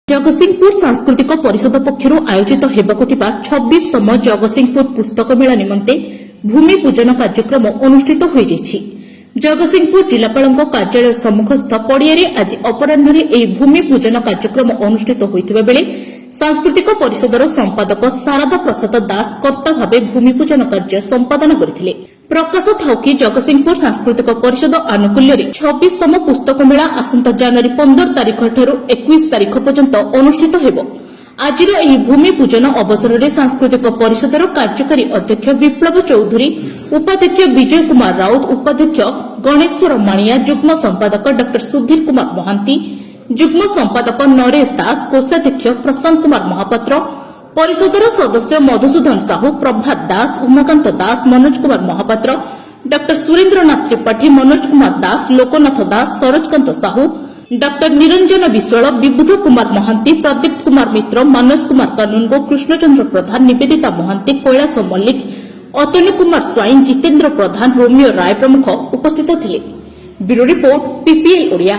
जगतसिंहपुर सांस्कृतिक परिषद पक्षर आयोजित हेबाकु थिबा 26तम जगतसिंहपुर पुस्तक मेला निमंते भूमि पूजन कार्यक्रम अनुष्ठित होई जायछि। जगतसिंहपुर जिलापालଙ୍କ कार्यालय सम्मुखस्थ पड़ियारे आज अपराह्न भूमि पूजन कार्यक्रम अनुष्ठित होइथिबा बेले सांस्कृतिक परिषदर संपादक शारदा प्रसाद दास कर्ता भावे भूमि पूजन कार्य संपादन करथिले। प्रकाश थाउकी जगतसिंहपुर सांस्कृतिक परिषद आनुकूल्य 26तम पुस्तक मेला आसंता जनवरी 15 तारिख ठारू 21 तारिख पर्यंत अनुष्ठित हेबो। आजिर एही भूमि पूजन अवसर में सांस्कृतिक परिषदर कार्यकारी अध्यक्ष विप्लव चौधरी, उपाध्यक्ष विजय कुमार राउत, उपाध्यक्ष गणेश्वर माणिया, जुग्म संपादक डॉ सुधीर कुमार महांती, जुग्म संपादक नरेश दास, कोषाध्यक्ष प्रशांत कुमार महापात्र, परिषदर सदस्य मधुसूदन साहू, प्रभात दास, उमाकांत दास, मनोज कुमार महापात्र, डॉ सुरेन्द्रनाथ त्रिपाठी, मनोज कुमार दास, लोकनाथ दास, सरोजकांत साहू, डॉ निरंजन विश्वाल, विबुध कुमार महांती, प्रदीप कुमार मित्र, मानस कुमार कानूनगो, कृष्णचंद्र प्रधान, निवेदिता महांती, कैलाश मल्लिक, अतनु कुमार स्वाइन, जितेन्द्र प्रधान, रोमियो राय प्रमुख उपस्थित थिले। Bureau report PPL Odia.